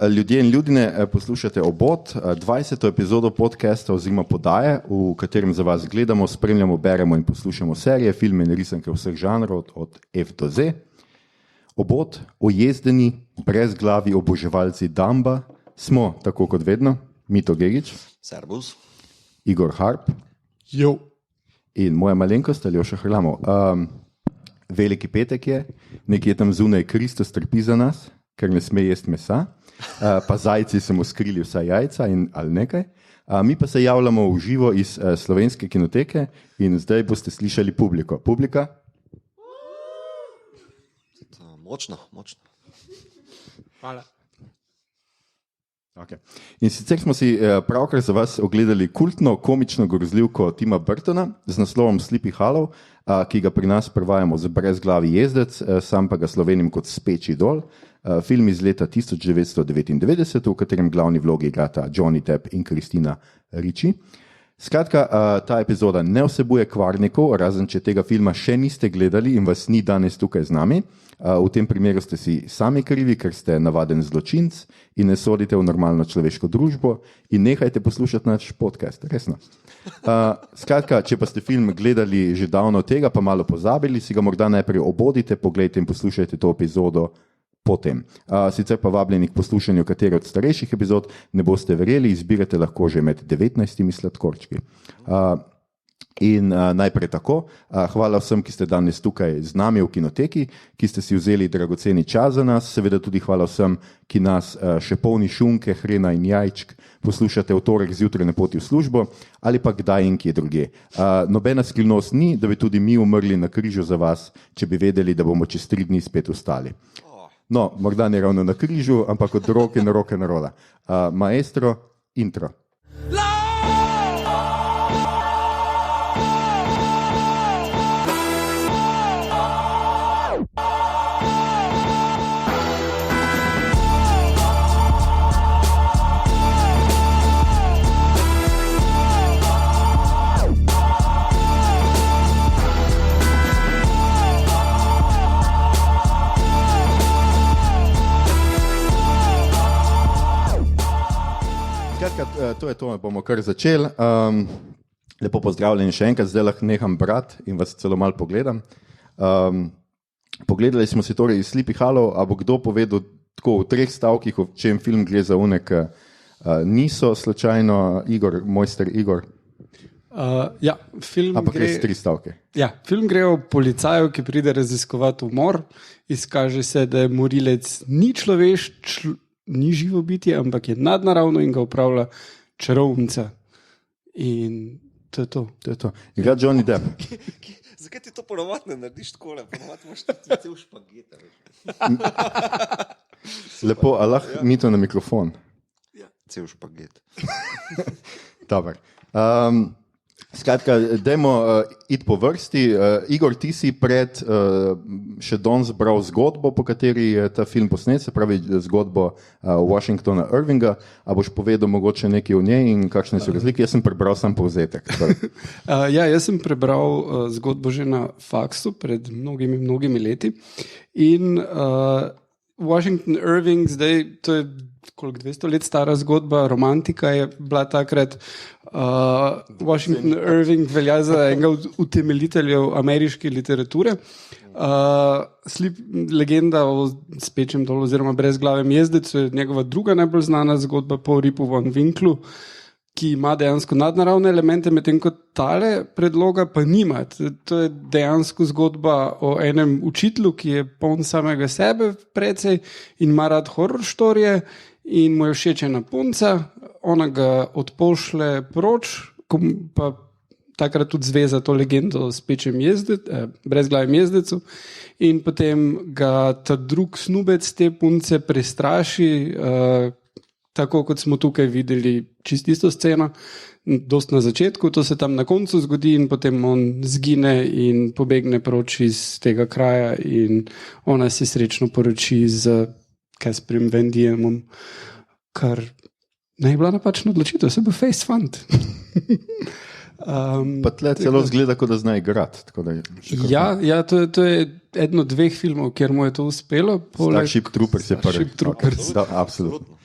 Ljudje in ljudine, poslušate Obod, 20. epizodo podcasta oziroma podaje, v katerem za vas gledamo, spremljamo, beremo in poslušamo serije, filme in risanke vseh žanrov od F do Z. Obod, ojezdeni, brezglavi oboževalci Damba smo, tako kot vedno, Mito Gegić, Servus, Igor Harp in moja malenkost Aljoša Hrlamov. Veliki petek je, nekje tam zunaj Kristus trpi za nas, ker ne sme jesti mesa. Pa zajci so mu skrili vsa jajca ali nekaj. Mi pa se javljamo v živo iz Slovenske kinoteke in zdaj boste slišali publiko. Publika? Močno. Hvala. Okay. In sicer smo si pravkar za vas ogledali kultno komično grozljivko Tima Burtona z naslovom Sleepy Hollow, ki ga pri nas prevajamo z Brezglavi jezdec, sam pa ga slovenim kot Speč idol. Film iz leta 1999, v katerem glavni vlogi igrata Johnny Depp in Christina Ricci. Skratka, ta epizoda ne vsebuje kvarnikov, razen če tega filma še niste gledali in vas ni danes tukaj z nami. V tem primeru ste si sami krivi, ker ste navaden zločinc in ne sodite v normalno človeško družbo in nehajte poslušati naš podcast, resno. Skratka, če pa ste film gledali že davno tega, pa malo pozabili, si ga morda najprej obodite, pogledajte in poslušajte to epizodo potem. Sicer pa vabljeni k poslušanju katere od starejših epizod, ne boste verjeli, izbirate lahko že med 19 sladkorčki. In najprej tako, hvala vsem, ki ste danes tukaj z nami v kinoteki, ki ste si vzeli dragoceni čas za nas, seveda tudi hvala vsem, ki nas še polni šunke, hrena in jajčk poslušate v torek zjutraj na poti v službo ali pa kdaj in kje druge. Nobena skrivnost ni, da bi tudi mi umrli na križu za vas, če bi vedeli, da bomo čez 3 dni spet vstali. No, morda ne ravno na križu, ampak od roke na roke naroda. Maestro, intro. To je to, bomo kar začeli. Lepo pozdravljeni še enkrat, zdaj lahko neham brati in vas celo malo pogledam. Pogledali smo si torej Sleepy Hollow, a bo kdo povedal tako v 3 stavkih, o čem film gre za unek, niso slučajno Igor, mojster Igor? Film ampak gre... res 3 stavke. Ja, film gre o policaju, ki pride raziskovati umor, izkaže se, da je morilec ni ni živo bitje, ampak je nadnaravno in ga upravlja čarovnica. In to je to. Igra Johnny Depp. Zakaj ti to ponovadi ne narediš takole? Ponovadi imaš ti cel špaget. Lepo, a lahko mi to na mikrofon? Ja, cel špaget. Dobar. Skratka, dajmo iti po vrsti. Igor, ti si pred še danes bral zgodbo, po kateri je ta film posnet, se pravi zgodbo Washingtona Irvinga. A boš povedal mogoče nekaj o njej in kakšne so razlike? Jaz sem prebral sam povzetek. Jaz sem prebral zgodbo že na faksu pred mnogimi leti. In Washington Irving, zdaj to je koliko 200 let stara zgodba, romantika je bila takrat. Washington Irving velja za enega utemeljiteljev ameriške literature. Legenda o Spečem dolu oziroma Brezglavem jezdecu je njegova druga najbolj znana zgodba po Ripu von Winklu, ki ima dejansko nadnaravne elemente, medtem ko tale predloga pa nima. To je dejansko zgodba o enem učitelju, ki je poln samega sebe precej in ima rad horror storije in mu je všeč ena punca, ona ga odpošle proč, pa takrat tudi zveza to legendo o Spečem Brezglavem jezdecu in potem ga ta drug snubec te punce prestraši, tako kot smo tukaj videli čisto isto sceno, dost na začetku, to se tam na koncu zgodi in potem on zgine in pobegne proč iz tega kraja in ona se srečno poroči z Casperjem Van Diemom, kar ne je bila napačna odločitev, se bo face fund. Pa tle celo zgleda, kot da zna igrati. Ja, to je eden od 2 filmov, kjer mu je to uspelo. Starship Troopers je prvi. Starship Troopers. Absolutno.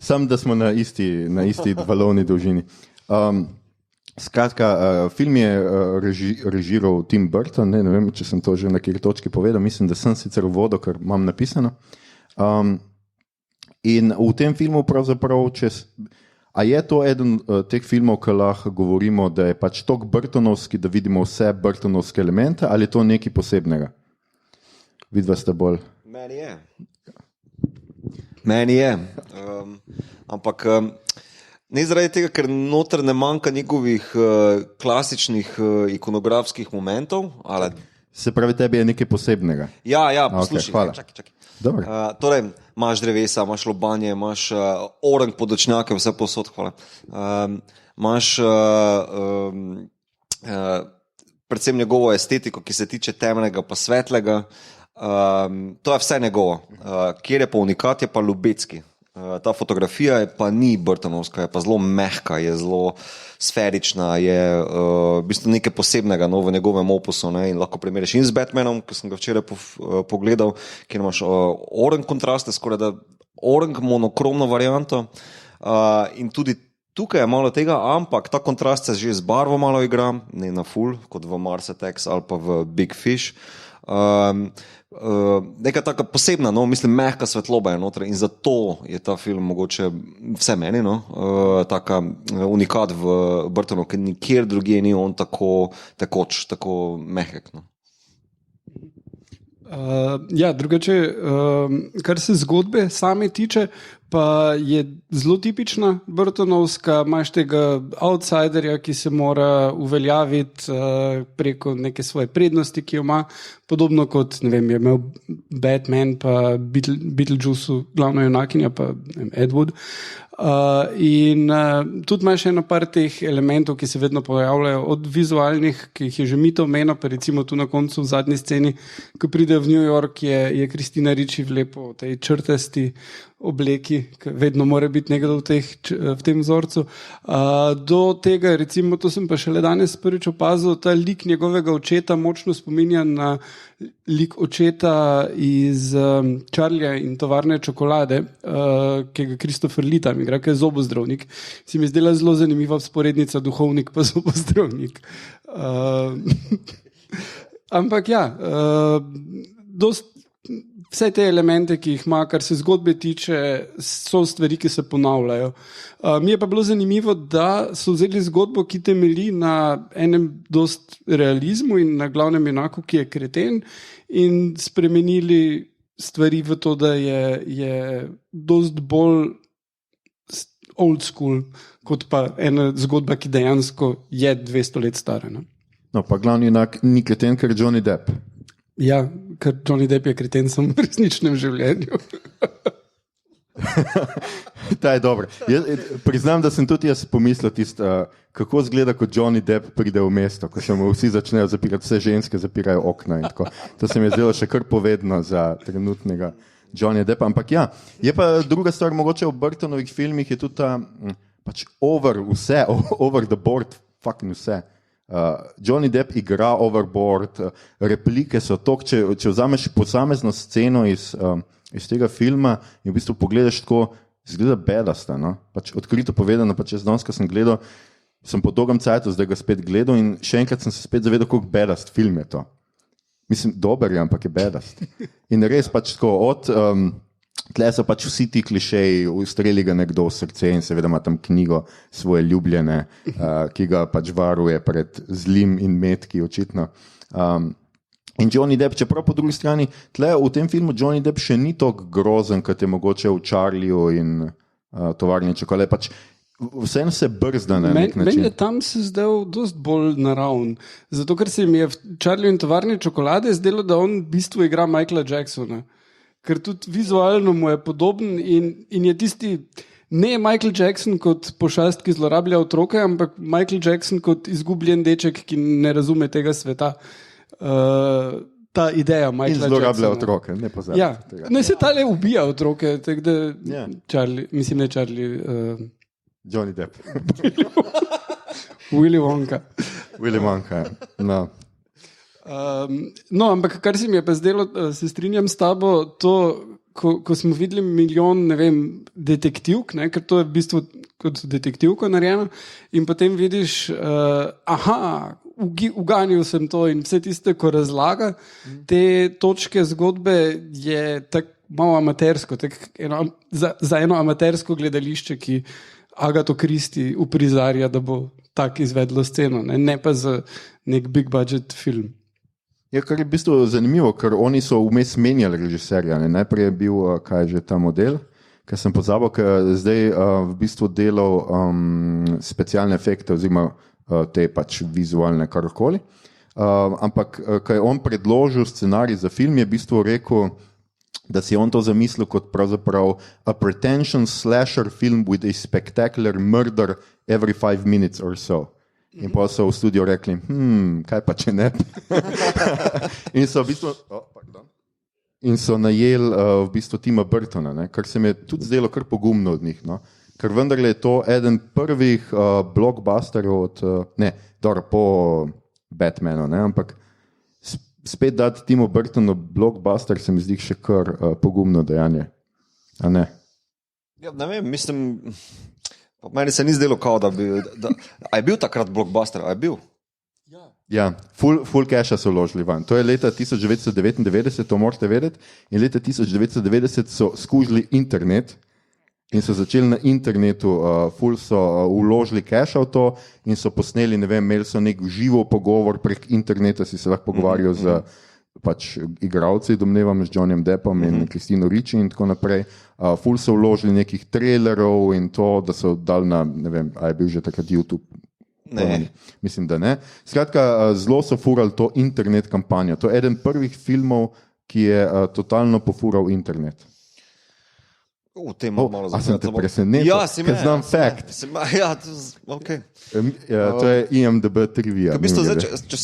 Sam, da smo na isti valovni dolžini. Skratka, film je režiral Tim Burton, ne vem, če sem to že na kjer točki povedal, mislim, da sem sicer v vodo, ker imam napisano. In v tem filmu pravzaprav, a je to eden teh filmov, ki lahko govorimo, da je pač tok burtonovski, da vidimo vse burtonovske elemente, ali je to nekaj posebnega? Vidva ste bolj... Meni je. Ampak ne zaradi tega, ker noter ne manjka njegovih klasičnih ikonografskih momentov. Ali... Se pravi, tebi je nekaj posebnega? Ja, poslušaj. Okay, čakaj. Torej, imaš drevesa, imaš lobanje, imaš orang podočnjake, vse posod, hvala. Imaš predvsem njegovo estetiko, ki se tiče temnega pa svetlega. To je vse njegovo. Kjer je pa unikat, je pa Lubecki. Ta fotografija je pa ni burtonovska, je pa zelo mehka, je zelo sferična, je v bistvu nekaj posebnega v njegovem opusu, ne? In lahko primeriš in z Batmanom, ki sem ga včeraj pogledal, kjer imaš orange kontraste, skoraj da orange monokromno varianto, in tudi tukaj je malo tega, ampak ta kontrast se že z barvo malo igra, ne na full, kot v Mars Attacks ali pa v Big Fish. Neka taka posebna, mislim, mehka svetloba je noter in zato je ta film mogoče vse meni, taka unikat v Burtonu, ker nikjer drugje ni on tako tekoč, tako mehek. Drugače, kar se zgodbe same tiče, pa je zelo tipična burtonovska, imaš tega outsiderja, ki se mora uveljaviti preko neke svoje prednosti, ki jo ima, podobno kot, ne vem, je imel Batman pa Beetlejuice, glavno junakinja pa Ed Wood. In tudi imaš eno par teh elementov, ki se vedno pojavljajo, od vizualnih, ki jih je že Mito omenil, pa recimo tu na koncu v zadnji sceni, ko pride v New York, je Kristina Ricci v lepo tej črtasti obleki, ki vedno mora biti nekdo v tem vzorcu. Do tega, recimo, to sem pa šele danes prvič opazil, ta lik njegovega očeta močno spominja na lik očeta iz Charlieja in tovarne čokolade, ki ga Christopher Lee tam igra, ki je zobozdravnik. Se mi zdela zelo zanimiva vzporednica duhovnik pa zobozdravnik. Ampak ja, vse te elemente, ki jih ima, kar se zgodbe tiče, so stvari, ki se ponavljajo. Mi je pa bilo zanimivo, da so vzeli zgodbo, ki temelji na enem dost realizmu in na glavnem junaku, ki je kreten, in spremenili stvari v to, da je dost bolj old school, kot pa ena zgodba, ki dejansko je 200 let stara. No, pa glavni junak ni kreten, ker Johnny Depp. Ja, ker Johnny Depp je kreten samo v resničnem življenju. Ta je dobro. Priznam, da sem tudi jaz pomislil kako izgleda, ko Johnny Depp pride v mesto, ko se mu vsi začnejo zapirati, vse ženske zapirajo okna in tako. To se mi je zdelo še kar povedno za trenutnega Johnny Deppa. Ampak ja, je pa druga stvar, mogoče v Burtonovih filmih je tudi ta pač over the board, fucking vse. Johnny Depp igra overboard, replike so to, če vzameš posamezno sceno iz tega filma in v bistvu pogledaš tako, izgleda bedasta, no? Pač odkrito povedano, pač jaz danes, ko sem gledal, sem po dolgem cajtu zdaj ga spet gledal in še enkrat sem se spet zavedal, koliko bedast film je to. Mislim, dober je, ampak je bedast. In res pač tako tle so pač vsi ti klišeji, ustreli ga nekdo v srce in seveda ima tam knjigo svoje ljubljene, ki ga pač varuje pred zlim in metki, očitno. In Johnny Depp, čeprav po drugi strani, tle v tem filmu Johnny Depp še ni toliko grozen, kot je mogoče v Charlieju in tovarni čokolade, pač vseeno se brzda na nek način. Meni je tam se zdel dost bolj naravn, zato ker se mi je v Charlieju in tovarni čokolade zdelo, da on v bistvu igra Michaela Jacksona. Ker tudi vizualno mu je podoben in je tisti, ne Michael Jackson kot pošast, ki zlorablja otroke, ampak Michael Jackson kot izgubljen deček, ki ne razume tega sveta. Ta ideja Michaela Jacksona. In zlorablja otroke, ne pozabite. Ja, ne se tale ubija otroke, tako da Charlie, mislim ne Charlie. Johnny Depp. Willy Wonka, no. No, ampak kar se mi je pa zdelo, se strinjam s tabo, to ko smo videli milijon, ne vem, detektivk, ne, ker to je v bistvu kot detektivko narejeno, in potem vidiš, uganil sem to in vse tiste, ko razlaga te točke zgodbe, je tako malo amatersko, za eno amatersko gledališče, ki Agato Christie uprizarja, da bo tak izvedlo sceno, ne pa za nek big budget film. Ja, kar je v bistvu zanimivo, ker oni so vmes menjali režiserja. Ne? Najprej je bil, kaj je že ta model, ker sem pozabil, ker zdaj v bistvu delal specialne efekte oziroma te pač vizualne karkoli. Ampak, ko je on predložil scenarij za film, je v bistvu rekel, da si on to zamislil kot pravzaprav a pretentious slasher film with a spectacular murder every 5 minutes or so. In pa so v studiu rekli, kaj pa če ne? In so v bistvu, najeli v bistvu Tima Burtona, ne? Kar se mi je tudi zdelo kar pogumno od njih. No? Ker vendarle je to eden prvih blockbusterov po Batmanu, ne? Ampak spet dati Timu Burtonu blockbuster se mi zdi še kar pogumno dejanje. A ne? Ja, ne vem, mislim... Meni se ni zdelo, kao, da bi... A je bil takrat blockbuster? A je bil? Ja, full casha so vložili van. To je leta 1999, to morate vedeti. In leta 1990 so skužili internet in so začeli na internetu, full so vložili cash v to in so posneli, ne vem, imeli so nek živo pogovor prek interneta, si se lahko pogovarjal z pač igravci, domnevam, z Johnnyjem Deppom in Christino Ricci in tako naprej. Ful so vložili nekih trailerov in to, da so dali na, ne vem, a je bil že takrat YouTube? Ne. Mislim, da ne. Skratka, zelo so furali to internet kampanjo. To je eden prvih filmov, ki je totalno pofural internet. V tem malo a sem te presenetil? Ja, si me. Ker znam fact. Ja, ok. To je IMDb trivia. V bistvu, zdaj, če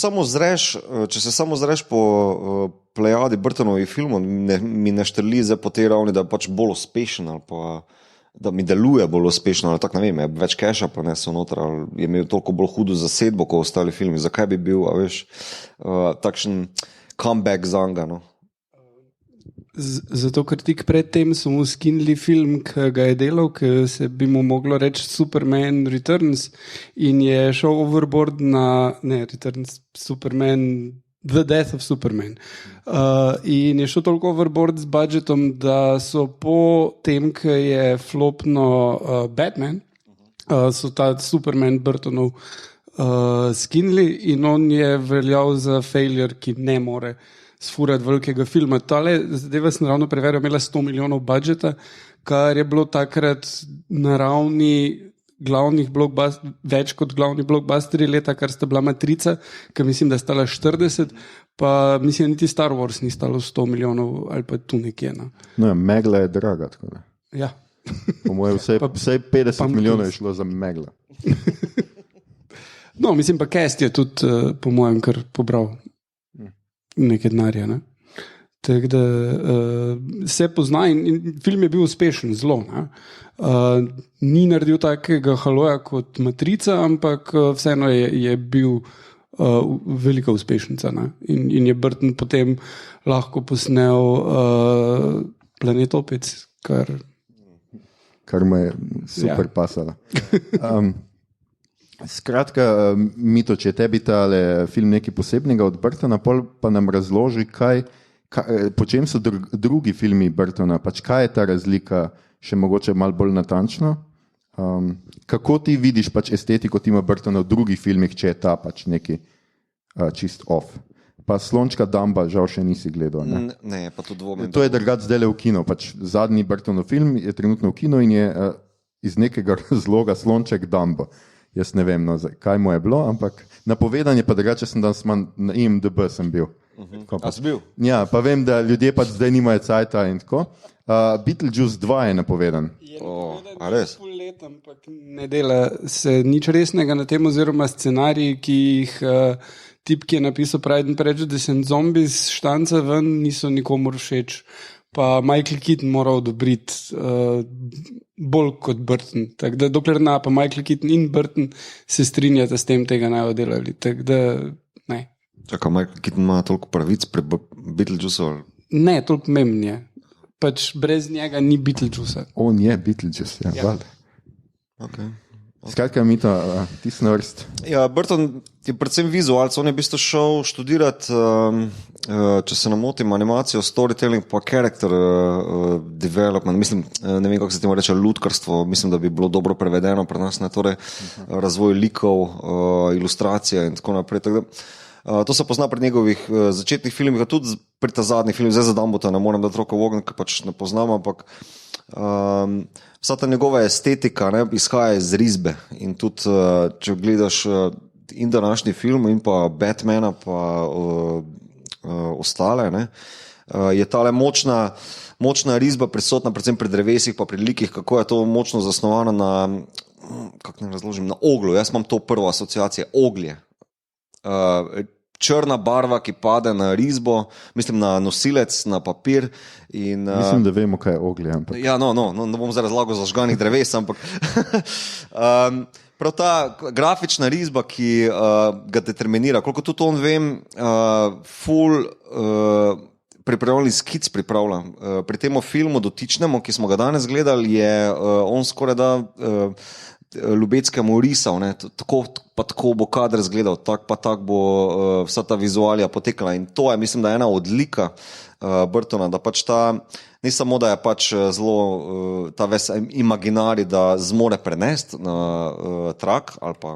se samo zreš po plejadi Burtonovih filmov, mi ne štrli zdaj po tej ravni, da je pač bolj uspešen ali pa da mi deluje bolj uspešno, ali tako ne vem, je več keša prinesel noter, ali je imel toliko bolj hudo zasedbo kot ostali filmi. Zakaj bi bil, takšen comeback zanga, no? Zato, ker tik predtem so mu skinili film, ki ga je delal, ki se bi mu moglo reči Superman Returns in je šel overboard na, Superman, The Death of Superman. In je šel toliko overboard z budžetom, da so po tem, ki je flopno Batman, so ta Superman Burtonov skinili in on je veljal za failure, ki ne more sfurati velikega filma. Tale, zdaj vas naravno preverjam, imela 100 milijonov budžeta, kar je bilo takrat na ravni glavnih blockbusterov, več kot glavni blockbusteri leta, kar sta bila Matrica, ki mislim, da stala 40, pa mislim, niti Star Wars ni stalo 100 milijonov ali pa tu nekje. No, ja, Megla je draga, tako da. Ja. Po mojem, vsej 50 milijonov je šlo za Megla. No, mislim pa cast je tudi, po mojem, kar pobral nekaj denarja. Ne? Tako da se pozna in film je bil uspešen, zelo. Ni naredil takega haloja kot Matrica, ampak vseeno je bil velika uspešnica. Ne? In je Burton potem lahko posnel Planet Opec, kar mu je super pasalo. Skratka, Mito, če je tebi tale film nekaj posebnega od Burtona, pa nam razloži, po čem so drugi filmi Burtona, pač kaj je ta razlika, še mogoče malo bolj natančno. Kako ti vidiš pač estetiko Tima Burtona v drugih filmih, če je ta pač neki čist off? Pa Slončka Dumba žal še nisi gledal. Ne, pa to dvomim. To je drugače zdaj v kino, pač zadnji Burtonov film je trenutno v kino in je iz nekega razloga Slonček Dumba. Jaz ne vem, no, kaj mu je bilo, ampak napovedanje pa drugače sem danes na IMDb sem bil. A si bil? Ja, pa vem, da ljudje pač zdaj nimajo cajta in tako. Beetlejuice 2 je napovedan. A res? Ampak ne dela se nič resnega na tem, oziroma scenariji, ki jih tip, ki je napisal Pride and Prejudice in Zombies štanca ven, niso nikomur všeč. Pa Michael Keaton mora odobriti bolj kot Burton. Tako da dokler pa Michael Keaton in Burton se strinjata s tem, tega naj oddelali. Tako da ne. Čakaj, Michael Keaton ima toliko pravic pri Beetlejuice? Ne, toliko memnje. pač brez njega ni Beetlejuice. On je Beetlejuice, ja. Ja. Okay. Skratka, mi to, ti snrst. Ja, Burton je predvsem vizualc, on je v bistvu šel študirati, če se ne motim, animacijo, storytelling pa character development, mislim, ne vem, kako se temu reče, lutkarstvo, mislim, da bi bilo dobro prevedeno pri nas, ne, torej razvoj likov, ilustracije in tako naprej. Tako da, to se pozna pri njegovih začetnih filmih, tudi pri ta zadnjih filmih, zdaj za Dumbota ne morem dati roko v ogenj, ker pač ne poznam, ampak vsa ta njegova estetika, ne, izhaja iz risbe in tudi, če gledaš in današnji film in pa Batmana pa ostale, ne, je tale močna risba prisotna predvsem pri drevesih pa pri likih, kako je to močno zasnovano na, kako ne razložim, na oglu. Jaz imam to prvo asociacijo, oglje. Črna barva, ki pade na risbo, mislim na nosilec, na papir. In, mislim, da vemo, kaj je oglje. Ampak... Ja, ne bom zdaj razlagal zažganih dreves, ampak prav ta grafična risba, ki ga determinira, koliko tudi on vem, pripravljeni skic pripravlja. Pri tem filmu dotičnemu, ki smo ga danes gledali, je on skoraj da Lubeckemu risal, ne, tako bo kader izgledal, tako bo vsa ta vizualija potekala in to je, mislim, da je ena odlika Burtona, da pač ta, ne samo, da je pač zelo ta ves imaginari, da zmore prenesti na trak ali pa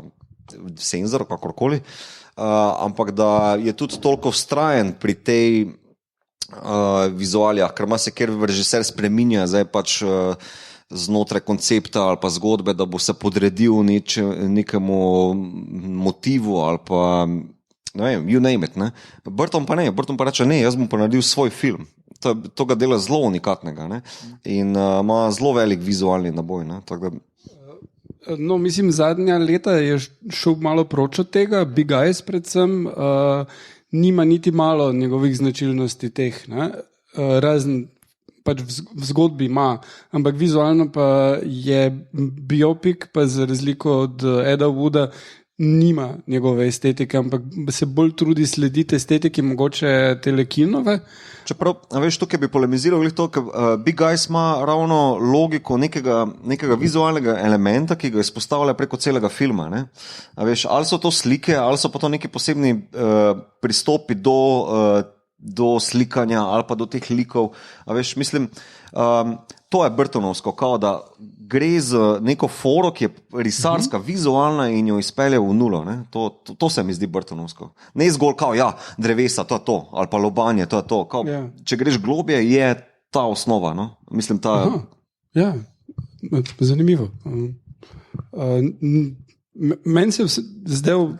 senzor, kakorkoli, ampak da je tudi toliko vztrajen pri tej vizualijah, ker ima se kjer režiser spreminja, zdaj pač znotraj koncepta ali pa zgodbe, da bo se podredil nekemu motivu ali pa, ne vem, you name it, ne. Burton pa ne, Burton pa reče, ne, jaz bom pa naredil svoj film. To ga dela zelo unikatnega, ne. In ima zelo velik vizualni naboj, ne, tako da... No, mislim, zadnja leta je šel malo proč od tega, Big Eyes predvsem, nima niti malo njegovih značilnosti teh, ne, razen pač v zgodbi ima, ampak vizualno pa je biopik, pa za razliko od Eda Wooda nima njegove estetike, ampak se bolj trudi slediti estetiki mogoče telekinove. Čeprav, veš, tukaj bi polemiziral to, ker Big Eyes ima ravno logiko nekega vizualnega elementa, ki ga izpostavlja preko celega filma, ne. A veš, ali so to slike, ali so pa to neki posebni pristopi do slikanja ali pa do teh likov. A veš, mislim, to je Burtonovsko, kao da gre z neko foro, ki je risarska, vizualna in jo izpelje v nulo. Ne? To se mi zdi Burtonovsko. Ne zgolj kao, ja, drevesa, to je to, ali pa lobanje, to je to. Kao, yeah. Če greš globje, je ta osnova. No? Mislim, ta... Aha, ja, zanimivo. Meni se je zdel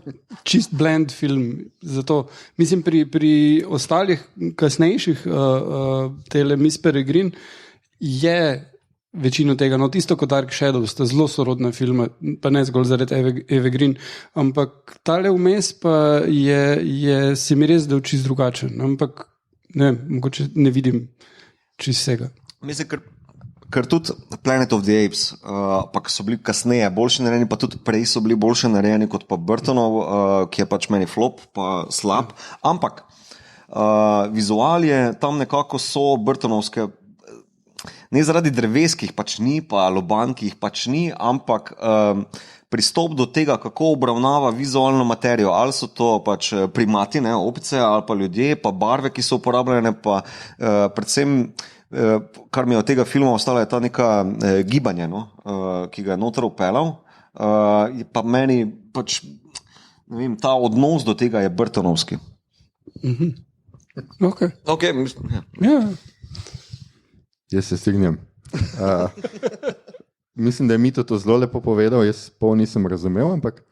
čist blend film, zato mislim pri ostalih kasnejših tele Miss Peregrine je večino tega, no tisto kot Dark Shadows, sta zelo sorodna filma, pa ne zgolj zaradi Eve Green, ampak tale vmes pa se mi res zdel čist drugačen, ampak ne, mogoče ne vidim čist vsega. Mislim, ker tudi Planet of the Apes, pa so bili kasneje boljše narejeni, pa tudi prej so bili boljše narejeni kot pa Burtonov, ki je pač meni flop, pa slab, ampak vizualije tam nekako so Burtonovske, ne zaradi dreves, ki jih pač ni, pa lobanj, ki jih pač ni, ampak pristop do tega, kako obravnava vizualno materijo, ali so to pač primati, ne, opice, ali pa ljudje, pa barve, ki so uporabljene, pa predvsem kar mi je od tega filma ostalo, je ta neka gibanje, no, ki ga je noter upeljal, pa meni pač, ne vem, ta odnos do tega je Burtonovski. Ok. Ja. Jaz se strinjam. Mislim, da je Mito to zelo lepo povedal, jaz pol nisem razumel, ampak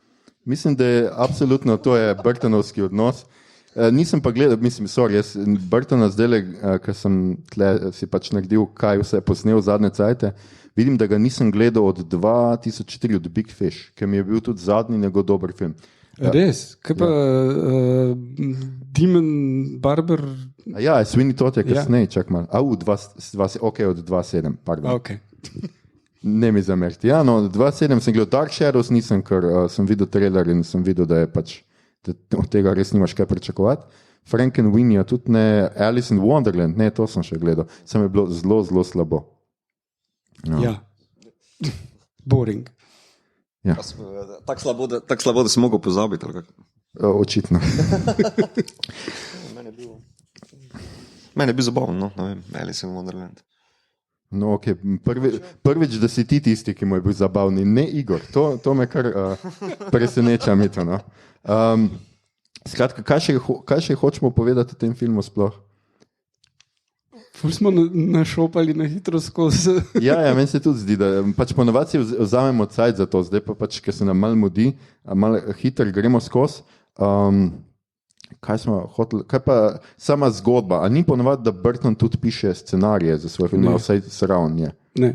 mislim, da je absolutno to je Burtonovski odnos. Nisem pa gledal, mislim, jaz Burtona zdaj, ker sem tle si pač naredil, kaj vse je posnel zadnje cajte, vidim, da ga nisem gledal od 2004, od Big Fish, ker mi je bil tudi zadnji njegov dober film. Res? Kaj pa Demon Barber? Ja, Sweeney Todd je kasneje, čak malo. Ok, od 2.7, pardon. Ok. Ne mi zameriti. Ja, no, 2.7 sem gledal Dark Shadows, nisem, ker sem videl trailer in sem videl, da je pač da od tega res nimaš kaj pričakovati. Frankenweenie, tudi ne Alice in Wonderland, ne, to sem še gledal. Sem je bilo zelo, zelo slabo. Ja. Boring. Ja. Tako slabo, da si mogel pozabiti. Očitno. Meni je bil zabaven, no, ne vem, Alice in Wonderland. No, okay. Prvič, da si ti tisti, ki mu je bil zabavni, ne Igor. To me kar preseneča. No. Skratka, kaj še hočemo povedati o tem filmu sploh? Ful smo našopali na hitro skozi. Ja, meni se tudi zdi, da pač ponovadi vzamemo cajt za to, zdaj pa pač, ker se nam malo mudi, malo hitro gremo skozi. Kaj smo hoteli, kaj pa sama zgodba? A ni ponovadi, da Burton tudi piše scenarije za svoj film, vsaj sravn je? Ne.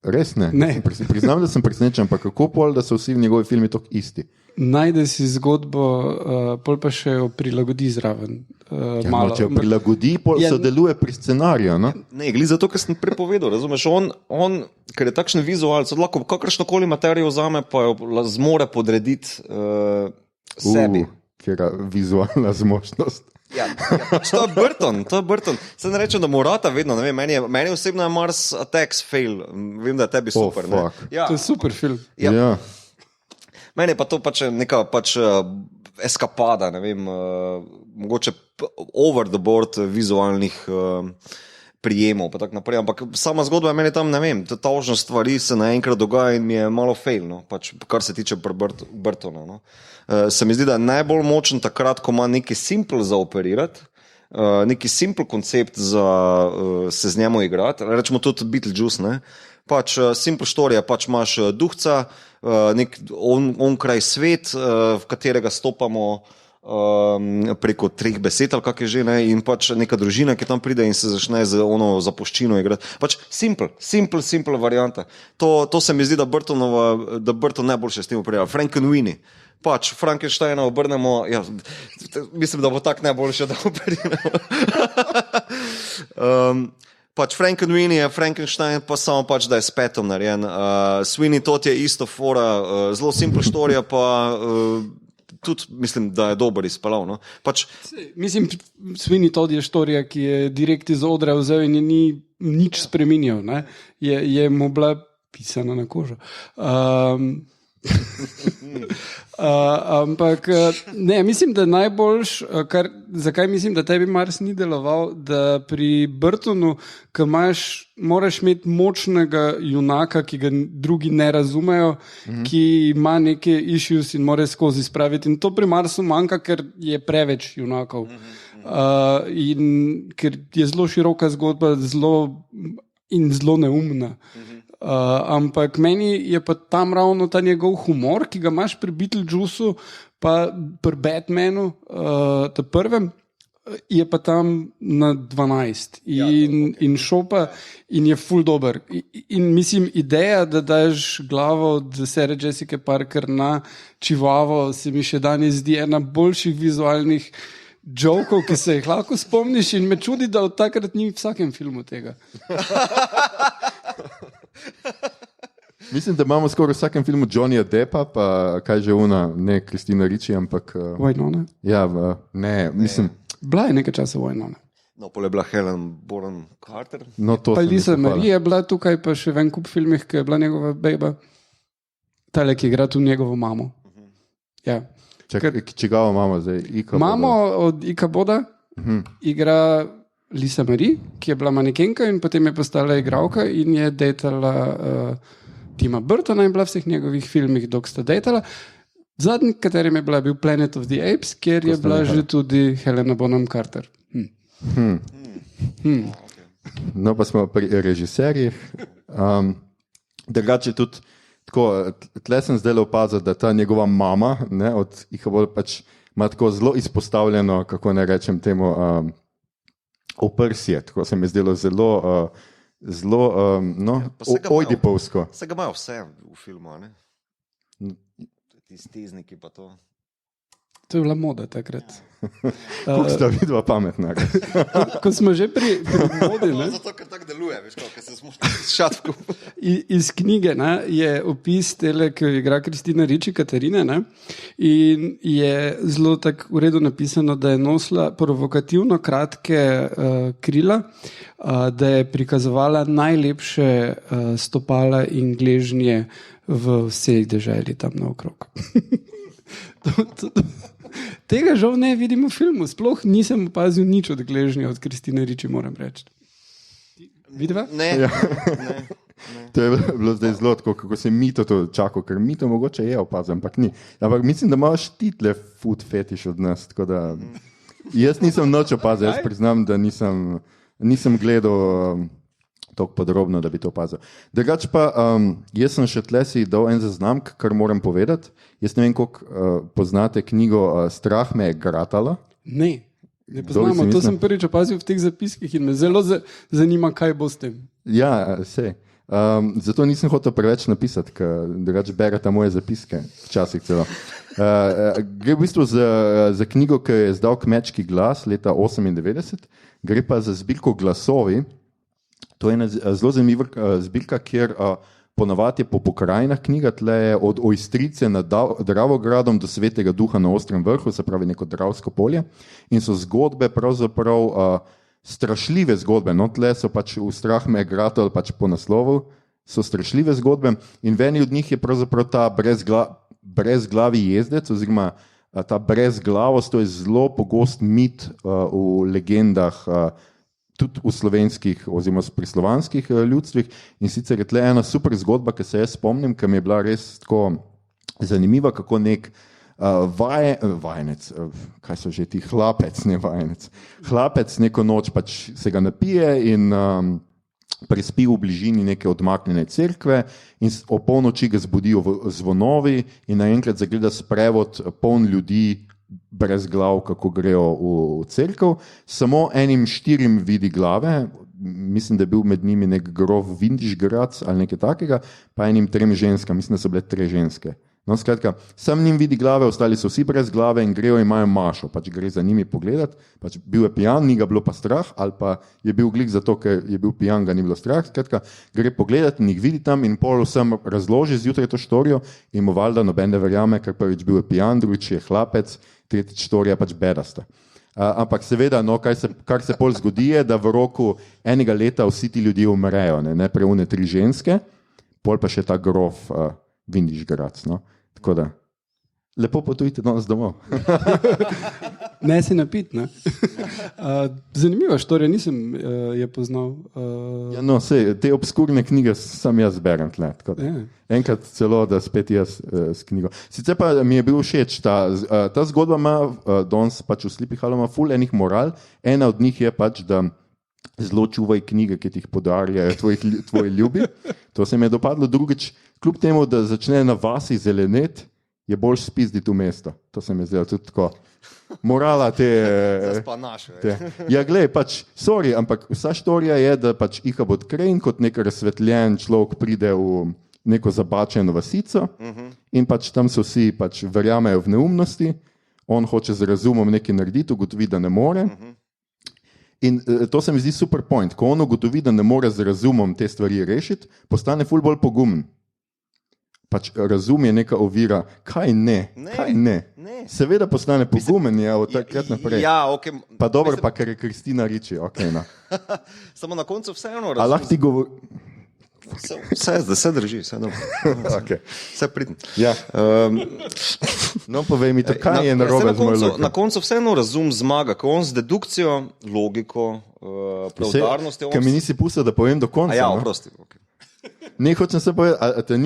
Res ne? Priznam, da sem presenečen, pa kako pol, da so vsi njegovi filmi tako isti? Najde si zgodbo, pol pa še jo prilagodi zraven. Malo. Če jo prilagodi, pol sodeluje pri scenariju, no? Ne, glede zato, ker sem prepovedal, razumeš, on ker je takšen vizualc, lahko kakršnokoli materijo vzame, pa jo zmore podrediti sebi. Ker je vizualna zmožnost. Ja, to je Burton. Se ne rečem, da morata vedno, ne vem, meni osebno je Mars Attacks fail, vem, da je tebi super. Ja. To je super film. Ja. Meni je pa to pač neka eskapada, ne vem, mogoče over the board vizualnih prijemov, pa tako naprej, ampak sama zgodba je meni tam, ne vem, tožne stvari se naenkrat dogaja in mi je malo fail, no, pač kar se tiče Burtona, no. Se mi zdi, da je najbolj močen takrat, ko ima neki simple za operirati, neki simple koncept za se z njemu igrati, rečemo tudi Beetlejuice, ne, pač simple storija, pač imaš duhca, nek onkraj svet, v katerega stopamo preko 3 besed ali kak je že, ne, in pač neka družina, ki tam pride in se začne z ono zapuščino igrati. Pač simple varianta. To se mi zdi, da Burton najboljše s tem operira. Frankenweenie. Pač Frankensteina obrnemo, ja, mislim, da bo tak najboljše, da operiramo. Pač Frankenweenie je Frankenstein, pa samo pač, da je s petom narejen. Sweeney Todd je isto fora, zelo simple storija, pa tudi mislim, da je dober izpelal. No? Pač... Mislim, Sweeney Todd je storija, ki je direkt iz odra vzel in je ni nič spreminjal. Ne? Je mu bila pisana na kožo. Ampak ne, mislim, da najboljš, zakaj mislim, da tebi Mars ni deloval, da pri Burtonu, ko moraš imeti močnega junaka, ki ga drugi ne razumejo, ki ima neke issues in mora skozi spraviti. In to pri Marsu manjka, ker je preveč junakov. In ker je zelo široka zgodba, zelo neumna. Ampak meni je pa tam ravno ta njegov humor, ki ga imaš pri Beetlejuiceu, pa pri Batmanu, ta prvem, je pa tam na 12 in šopa in je ful dober. In mislim, ideja, da daš glavo od serije Jessica Parker na čivavo, se mi še danes zdi ena boljših vizualnih jokov, ki se jih lahko spomniš, in me čudi, da od takrat ni v vsakem filmu tega. Mislim, da imamo skoraj v vsakem filmu Johnnyja Deppa, pa kaj že ona, ne Kristina Ricci, ampak... Wynonna? Ja, ne, mislim... Bila je nekaj časa Wynonna. No, pol je bila Helen Bonham Carter. No, to pa Lisa Marie je bila tukaj, pa še ven kup filmih, ki je bila njegova beba. Tale, ki igra tu njegovo mamo. Ja. Čigava mama zdaj? Mamo od Ika Boda igra Lisa Marie, ki je bila manekenka in potem je postala igralka in je datala Tima Burtona in bila v vseh njegovih filmih, dok sta datala. Zadnji, katerim je bil Planet of the Apes, kjer je bila že tudi Helena Bonham Carter. No, pa smo pri režiserjih. Drugače tudi tako, tle sem zdaj opazil, da ta njegova mama, ne, od Ika pač ima tako zelo izpostavljeno, kako ne rečem temu, oprsje, tako se mi zdelo zelo ojdipovsko. Se ga imajo vse v filmu, ne? Ti stezniki pa to. To je bila moda takrat. Kako sta vidva pametna? Ko smo že pri modi, ne? Zato, ker tako deluje, veš, ker se smo šatku. Iz knjige, ne, je opis tele, ki jo igra Kristina Ricci, Katarine, ne, in je zelo tako v redu napisano, da je nosila provokativno kratke krila, da je prikazovala najlepše stopala in gležnje v vseh deželi tam naokrog. Tega žal ne vidimo v filmu, sploh nisem opazil nič od gležnja od Kristine Ricci, moram reči. Vidiva? Ne. Ja. To je bilo zdaj zelo tako, kako se Mito to čakal, ker Mito mogoče je opazil, ampak ni. Ampak mislim, da imaš ti tle food fetiš od nas, tako da jaz nisem noč opazil, jaz priznam, da nisem gledal tako podrobno, da bi to opazil. Drugač pa, jaz sem še tle si dal en zaznamk, kar moram povedati. Jaz ne vem, koliko poznate knjigo Strah me je gratalo. Ne poznamo, to sem prvič opazil v teh zapiskih in me zelo zanima, kaj bo s tem. Ja, sej. Zato nisem hotel preveč napisati, ker drugače berete moje zapiske, včasih celo. Gre v bistvu za knjigo, ki je izdal Kmečki glas leta 1998, gre pa za zbirko Glasovi. To je ena zelo zanimiva zbirka, kjer ponavadi je po pokrajinah knjiga, tle je od Ojstrice nad Dravogradom do Svetega Duha na Ostrem vrhu, se pravi neko Dravsko polje. In so zgodbe pravzaprav strašljive zgodbe. No, tle so pač v Strah me je gratalo pač po naslovu, so strašljive zgodbe in v eni od njih je pravzaprav ta brezglavi jezdec oziroma ta brezglavost, to je zelo pogost mit v legendah, tudi v slovenskih oziroma pri slovanskih ljudstvih. In sicer je tle ena super zgodba, ki se jaz spomnim, ki mi je bila res tako zanimiva, kako nek vajenec, kaj so že ti, hlapec, ne vajenec. Hlapec neko noč pač se ga napije in prespi v bližini neke odmaknjene cerkve in o polnoči ga zbudijo zvonovi in naenkrat zagleda sprevod poln ljudi brez glav, kako grejo v cerkev. Samo enim 4 vidi glave, mislim, da je bil med njimi nek grof Vindišgrac ali nekaj takega, pa enim 3 ženskam, mislim, da so bile 3 ženske. No, skratka, sam njim vidi glave, ostali so vsi brez glave in grejo in imajo mašo, pač gre za njimi pogledati, pač bil je pijan, ni ga bilo pa strah, ali pa je bil glik zato, ker je bil pijan, ga ni bilo strah, skratka, gre pogledati in jih vidi tam in pol vsem razloži zjutraj to štorijo in mu valjda noben ne verjame, ker prvič bil je pijan, drugič je hlapec, tretjič štorija pač bedasta. Ampak seveda, no, kar se pol zgodi je, da v roku enega leta vsi ti ljudje umrejo, ne preune 3 ženske, pol pa še ta grof Vindišgrac, no. Tako da, lepo potujte danes domov. Ne se napiti, ne? Zanimiva štorija, nisem je poznal. Ja, no, sej, te obskurne knjige sam jaz berem tle. Enkrat celo, da spet jaz s knjigo. Sicer pa mi je bil všeč, ta zgodba ima, danes pač v Sleepy Hollow ima ful enih moral, ena od njih je pač, da zelo čuvaj knjige, ki ti jih podarjajo tvoji ljubi. To se mi je dopadlo. Drugič, kljub temu, da začne na vasi zelenet, je bolj spizditi v mesto. To se mi je zdelo tudi tako. Morala te... Ja, glej, pač, sorry, ampak vsa štorija je, da pač Ihabod Crane kot nek razsvetljen človek pride v neko zabačeno vasico in pač tam so vsi pač verjamejo v neumnosti, on hoče z razumom nekaj narediti, ugotovi, da ne more. In to se mi zdi super point. Ko on ugotovi, da ne more z razumom te stvari rešiti, postane ful bolj pogumen. Pač razum je neka ovira. Kaj ne? Kaj ne? Seveda postane pogumen, ja, od takrat naprej. Ja, okay. Pa dobro, pa ker je Kristina Ricci, okej, no. Samo na koncu vseeno razum. A lahko ti govori... Vse drži, vse dobro. Okay. Vse pridem. Ja. No, povej mi to, kaj je narobe z mojim lokom? Na koncu vseeno razum zmaga, ko on z dedukcijo, logiko, preudarnostjo... Kaj mi nisi pustil, da povem do konca? Ja, oprosti. Okay. Ne, hočem se povedati,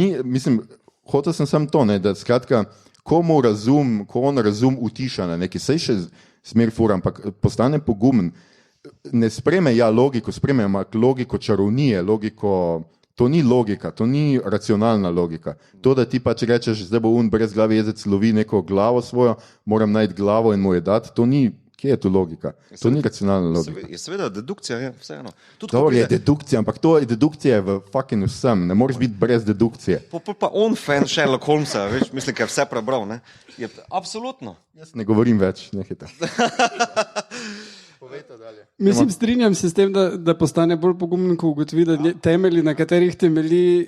hotel sem samo to, ne, da skratka, ko on razum utiša na neki, sej še smer fura, ampak postane pogumen, ne spreme logiko, spreme logiko čarovnije, to ni logika, to ni racionalna logika. To, da ti pač rečeš, zdaj bo brez glave jezec lovi neko glavo svojo, moram najti glavo in mu je dati, to ni Kje je tu logika? To ni racionalna logika. Je seveda dedukcija, je vseeno. Dobro je dedukcija, ampak to je dedukcija v fucking vsem. Ne moreš biti brez dedukcije. Pa on fan Sherlock Holmesa, veš, mislim, ker je vse prebral. Ne? Je, absolutno. Jaz ne govorim več, nehajte. Mislim, strinjam se s tem, da postane bolj pogumen, ko ugotovi, da temelji, na katerih temelji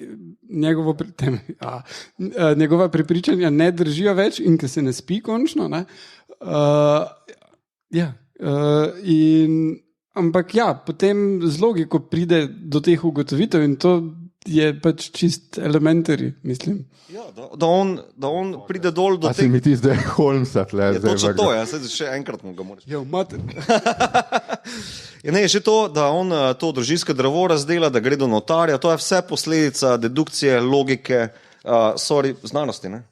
njegova prepričanja, ne držijo več in ki se ne spi končno. Ne? Ampak ja, potem z logiko pride do teh ugotovitev in to je pač čist elementary, mislim. Ja, da on pride dol do tega. A se mi ti zdaj Holmesa tle? Je točno to, ja, še enkrat mu ga moraš. Ja, mater. Ne, že to, da on to družinsko drevo razdela, da gre do notarja, to je vse posledica dedukcije, logike, znanosti, ne?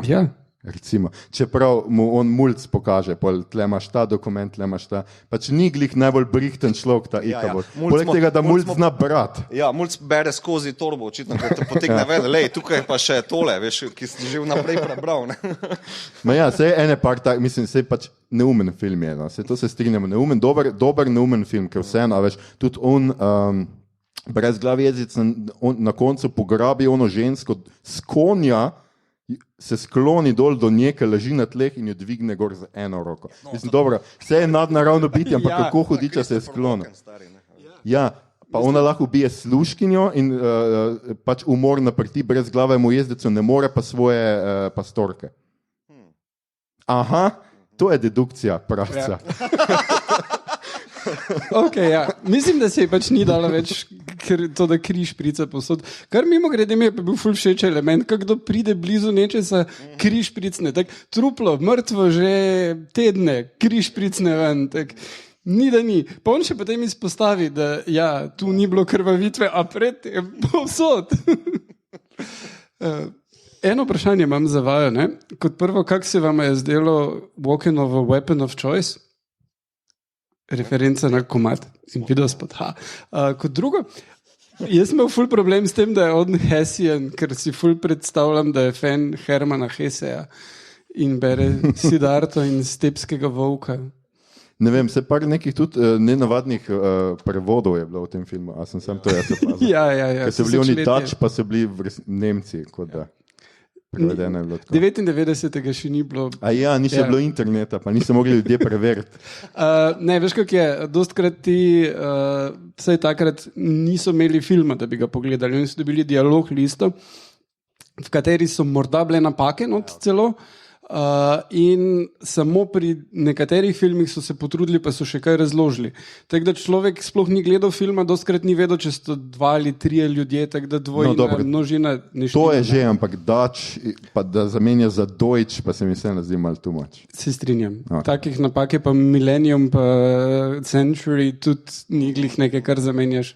Ja. Recimo, čeprav mu on mulc pokaže, tle imaš ta dokument, tle imaš ta, pač ni glih najbolj brihten človek ta Ikabod. Poleg tega, da mulc zna brat. Ja, mulc bere skozi torbo, očitno, ker te potegne ven, lej, tukaj pa še tole, veš, ki si že vnaprej prebral, ne? Ma ja, sej ene par tak, mislim, sej pač neumen film je, no, sej to se strinjamo, neumen, dober neumen film, ker vseeno, a veš, tudi on, brezglavi jezic na koncu pograbi ono žensko s konja, se skloni dol do nje, ki leži na tleh in jo dvigne gor z eno roko. Mislim, dobro, vse je nadnaravno biti, ampak kako hudiča se je sklonil. Ja, pa ona lahko ubije služkinjo in pač umor naprti brezglavemu jezdecu, ne more pa svoje pastorke. Aha, to je dedukcija pravca. Okay, ja. Mislim, da se je pač ni dalo več to, da križ prica posod. Kar mimo grede mi je bil ful všeč element, kako pride blizu nečesa, križ pricne. Tak, truplo, mrtvo že tedne, križ pricne ven. Tak, ni da ni. Pa on še potem izpostavi, da ja, tu ni bilo krvavitve, a pred je povsod. Eno vprašanje imam za vaju. Ne? Kot prvo, kako se vam je zdelo Walkenovo Weapon of Choice? Referenca na komad in videospot. Kot drugo, jaz sem imel ful problem s tem, da je on Hessian, ker si ful predstavljam, da je fan Hermana Hesseja in bere Siddharto in Stepskega volka. Ne vem, se par nekih tudi nenavadnih prevodov je bilo v tem filmu, a sem sam to jaz opazil. Ja. Ker so bili oni Dutch, pa so bili Nemci, kot da. 99. še ni bilo. A ja, ni še bilo interneta, pa niso mogli ljudje preveriti. Ne, veš, kako je. Dostkrat ti, vsaj takrat, niso imeli filma, da bi ga pogledali. Oni so dobili dialog listo, v kateri so morda bile napake not celo. In samo pri nekaterih filmih so se potrudili, pa so še kaj razložili. Tako da človek sploh ni gledal filma, dostkrat ni vedel, če so 2 ali 3 ljudje, tako da dvojna množina ne štima. To je že, ampak Dutch, pa da zamenja za Deutsch, pa se mi se ne zdi malo too much. Se strinjam. Okay. Takih napak je pa Millennium, pa Century, tudi ni glih nekaj, kar zamenjaš.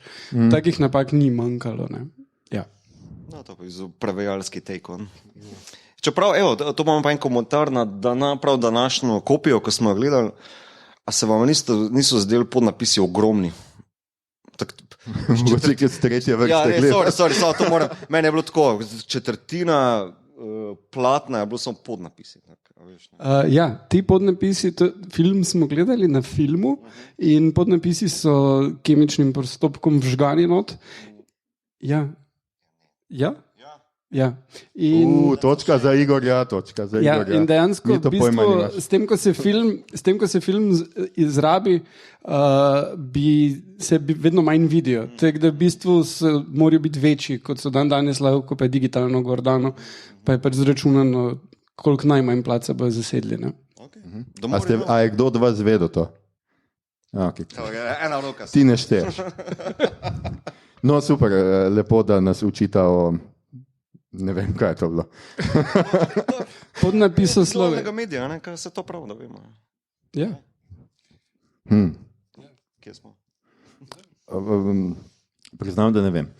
Takih napak ni manjkalo. Ne? Ja. No, to je prevajalski take-on. Čeprav, evo, to imamo pa en komentar na prav današnjo kopijo, ko smo jo gledali, a se vam niso zdeli podnapisi ogromni? Mogoče je tretje vrste gledali. Sorry, to moram, meni je bilo tako, četrtina platna je bilo samo podnapisi. Ja, ti podnapisi, film smo gledali na filmu in podnapisi so kemičnim postopkom vžgani not. Ja. Ja. Točka za Igorja, točka za Igorja. Ja, in dejansko v bistvu, s tem, ko se film izrabi, bi se vedno manj vidijo. Tako da v bistvu morajo biti večji, kot so danes lahko, pa je digitalno gordano, pa je pač zračunano, koliko najmanj placa bo zasedli. Okay. A je kdo od vas vedel to? Okay. Ena roka. Ti ne šteješ. No, super, lepo, da nas učita o... Ne vem, kaj je to bilo. Podnapisal Slovenija. Slovnega medija, ne? Kaj se to prav, da vemo. Ja. Kje smo? Priznam, da ne vem.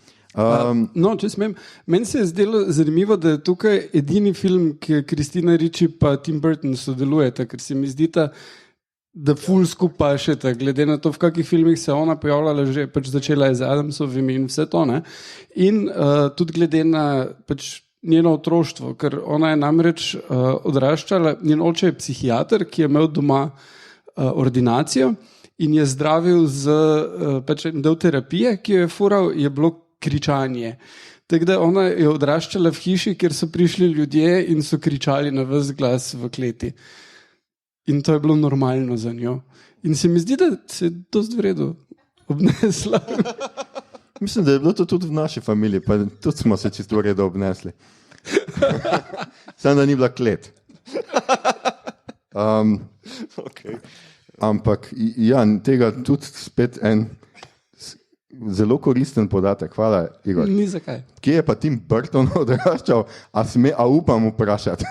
No, če smem. Meni se je zdelo zanimivo, da je tukaj edini film, ki Kristina Ricci pa Tim Burton sodelujeta, ker se mi zdi da ful skupaj še ta, glede na to, v kakih filmih se ona pojavljala, že pač začela je z Adamsovimi in vse to. Ne? In tudi glede na pač njeno otroštvo, ker ona je namreč odraščala, njen oče je psihiater, ki je imel doma ordinacijo in je zdravil z pač en del terapije, ki jo je fural, je bilo kričanje. Tako da ona je odraščala v hiši, kjer so prišli ljudje in so kričali na ves glas v kleti. In to je bilo normalno za njo. In se mi zdi, da se je dosti v redu obnesla. Mislim, da je bilo to tudi v naši familiji, pa tudi smo se čisto v redu obnesli. Samo da ni bila klet. Okay. Ampak ja, tega tudi spet en zelo koristen podatek. Hvala, Igor. Ni zakaj. Kje je pa Tim Burton odraščal, a upam vprašati?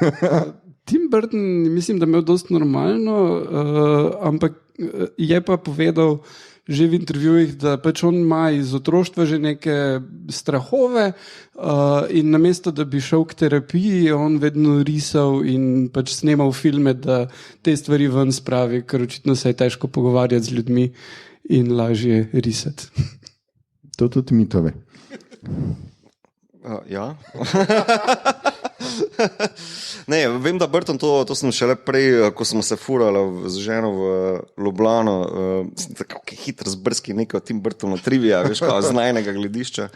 Tim Burton, mislim, da je imel dosti normalno, ampak je pa povedal že v intervjujih, da pač on ima iz otroštva že neke strahove in namesto, da bi šel k terapiji, je on vedno risal in pač snemal filme, da te stvari ven spravi, ker očitno se je težko pogovarjati z ljudmi in lažje risati. To tudi mitove. Ja. Ne, vem, da Burton, to sem šele prej, ko smo se furali z ženo v Ljubljano, sem tako hitro zbrskal nekaj o Tim Burtonu trivija, veš, kao z najnega gledišča.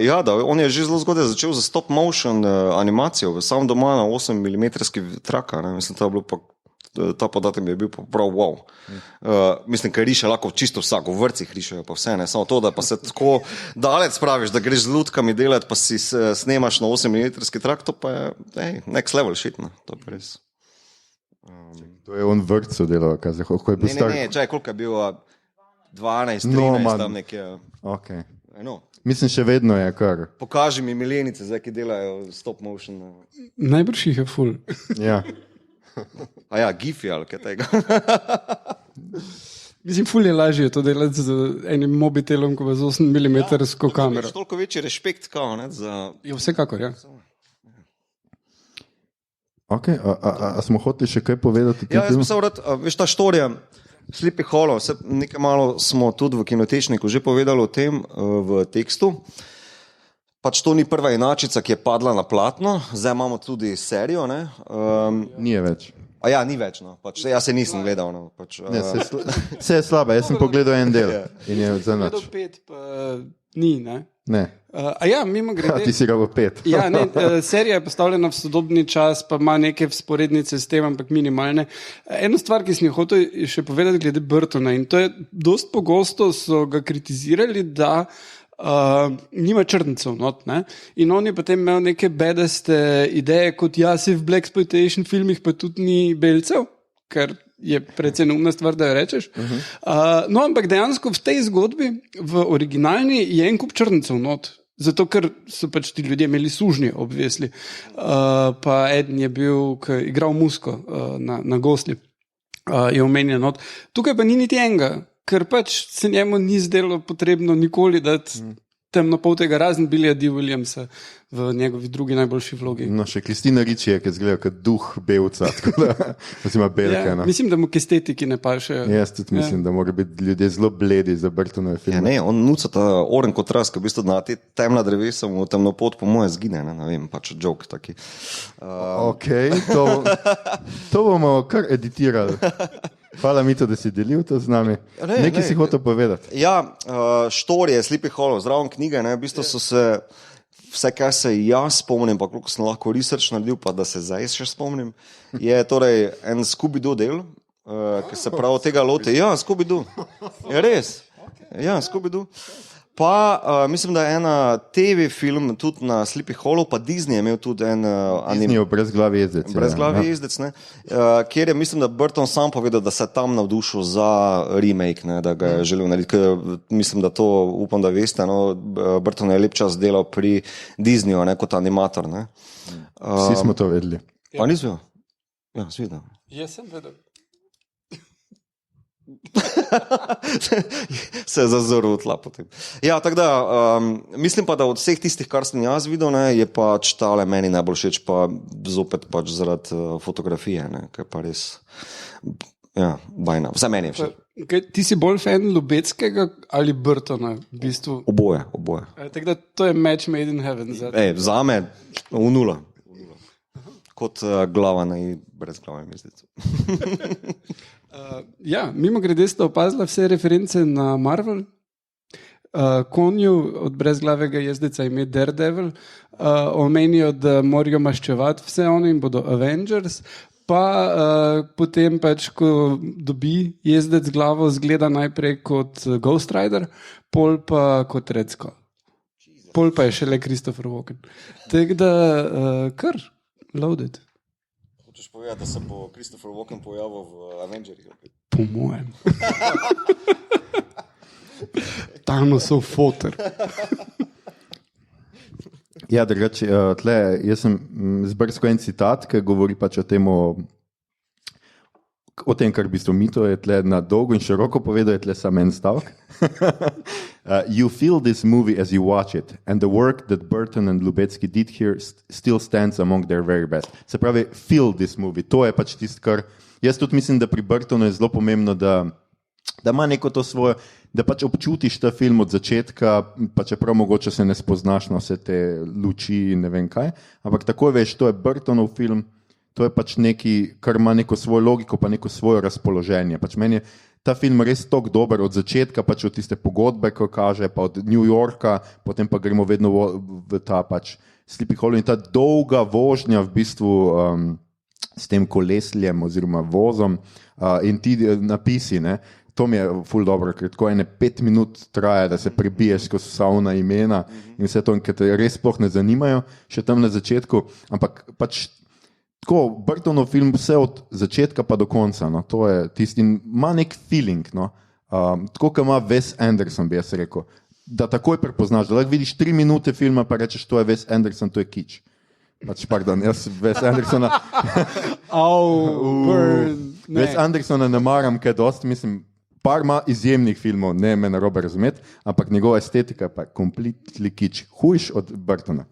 Ja, da, on je že zelo zgodaj začel za stop motion animacijo, sam doma na 8 mm traka, ne, mislim, to je bilo pa ta podatek mi je bil prav wow. Mislim, ker riše lahko čisto vsak, v vrcih rišejo pa vse, ne, samo to, da pa se tako dalec spraviš, da greš z lutkami delati, pa si snemaš na 8 mm trak, to pa je next level shit, no, to je res. To je on vrtcu delal, ko je bil star. Ne, čaj, koliko je bil, 12, 13, tam nekje. Okay. No. Mislim, še vedno je kar. Pokaži mi milenice, zdaj, ki delajo stop motion. Najbrž jih je ful. Ja. A ja, gifi ali kaj tega. Mislim, ful je lažje to delati z enim mobitelom, ko z 8 mm kamero. Toliko večji respekt, kao, ne, za... Ja, vsekakor, ja. Ok, a smo hoteli še kaj povedati? Ja, jaz bi se vrati, veš, ta štorija Sleepy Hollow, nekaj malo smo tudi v Kinotečniku že povedali o tem v tekstu. Pač to ni prva inačica, ki je padla na platno, zdaj imamo tudi serijo, ne. Ni več. A ja, ni več, no. Pač, jaz se nisem gledal, no. Pač, ne, se je slaba, jaz sem pogledal en del in je za noč. Gledal 5, pa ni, ne? Ne. A ja, mimo grede. Ti si ga v 5. Ja, ne, serija je postavljena v sodobni čas, pa ima neke vzporednice s tem, ampak minimalne. Eno stvar, ki sem jo hotel še povedati glede Burtona, in to je, dost pogosto so ga kritizirali, da nima črncev not, ne? In on je potem imel neke bedaste ideje, kot jaz v blaxploitation filmih pa tudi ni belcev, ker je precej neumna stvar, da jo rečeš. No, ampak dejansko v tej zgodbi, v originalni, je en kup črncev not. Zato, ker so pač ti ljudje imeli sužnje, obvesli. Pa eden je bil, ki je igral musko na gosli, je omenjen not. Tukaj pa ni niti enega, ker pač se njemu ni zdelo potrebno nikoli dati temnopoltega, razen Billya D. Williamsa v njegovi drugi najboljši vlogi. No, še Kristina Ricci je, ki izgleda kot duh belca, tako da ima belke. Ja, mislim, da mu k estetiki ne paše. Jaz tudi mislim, da mora biti ljudje zelo bledi za Burtonove filme. Ja, ne, on nuca ta oren kot raz, ki v bistvu na te temna drevesa mu temnopot po moje zgine, ne vem, pač joke taki. Ok, to bomo kar editirali. Hvala, Mito, da si delil to z nami. Nekaj si hotel povedati. Ja, štorije Sleepy Hollow, zraven knjige, ne, v bistvu so se, vse, kar se jaz spomnim, pa koliko sem lahko research naredil, pa da se zdaj še spomnim, je torej en Scooby-Doo del, ki se prav tega loti. Ja, Scooby-Doo. Je res. Ja, Scooby-Doo. Pa mislim, da je ena TV film tudi na Sleepy Hollow, pa Disney je imel tudi en Disney je Brezglavi jezdec. Brezglavi jezdec, ne. Kjer je, mislim, da Burton sam povedal, da se tam navdušil za remake, ne, da ga je želel narediti. Mislim, da to, upam, da veste, no, Burton je lep čas delal pri Disneyju, ne, kot animator, ne. Vsi smo to vedeli. Pa nisi vedel? Ja, si vedel. Jaz sem vedel. Se je zazoril tla potem. Ja, tako da, mislim pa, da od vseh tistih, kar sem jaz videl, ne, je pač tale meni najbolj všeč, pa zopet pač zaradi fotografije, ne, kaj pa res, ja, bajna. Vse meni je všeč. Ti si bolj fan Lubeckega ali Burtona? V bistvu? Oboje. Tako da to je match made in heaven. Zame v nula. Kot glava na brezglavem jezdecu. Mimo grede ste opazili vse reference na Marvel. Konju od brezglavega jezdeca ime Daredevil. Omenijo, da morajo maščevati vse oni in bodo Avengers. Pa potem pač, ko dobi jezdec glavo, zgleda najprej kot Ghost Rider, pol pa kot Red Skull. Pol pa je šele Christopher Walken. Tako da, kar, loaded. Hočeš povedati, da se bo Christopher Walken pojavil v Avengerih? Po mojem. Thanosov foter. Ja, drugače, jaz sem zbrskal en citat, ki govori pač o tem, kar v bistvu mito je tle na dolgo in široko povedal, je tle samo en stavek. You feel this movie as you watch it and the work that Burton and Lubecki did here still stands among their very best. Se pravi, feel this movie, to je pač tisto, kar jaz tudi mislim, da pri Burtonu je zelo pomembno, da ima neko to svoje, da pač občutiš ta film od začetka, pa čeprav mogoče se ne spoznaš na vse te luči in ne vem kaj, ampak takoj veš, to je Burtonov film, to je pač nekaj, kar ima neko svojo logiko, pa neko svoje razpoloženje. Pač meni je ta film res tako dober od začetka, pač od tiste pogodbe, ko kaže, pa od New Yorka, potem pa gremo vedno v ta pač Sleepy Hollow in ta dolga vožnja v bistvu s tem kolesljem oziroma vozom in ti napisi, ne. To mi je ful dobro, ker tako 5 minut traja, da se prebiješ skozi vsa ona imena in vse to, ki te res sploh ne zanimajo, še tam na začetku, ampak pač tako, Burtonov film vse od začetka pa do konca, no, to je tisti, ima nek feeling, no, tako, kot ima Wes Anderson, bi jaz rekel, da takoj prepoznaš, da lahko vidiš 3 minute filma, pa rečeš, to je Wes Anderson, to je kič. Pač, pardon, jaz Wes Andersona Wes Andersona ne maram, kaj dosti, mislim, par ima izjemnih filmov, ne me narobe razumeti, ampak njegova estetika pa je completely kič, hujš od Burtona.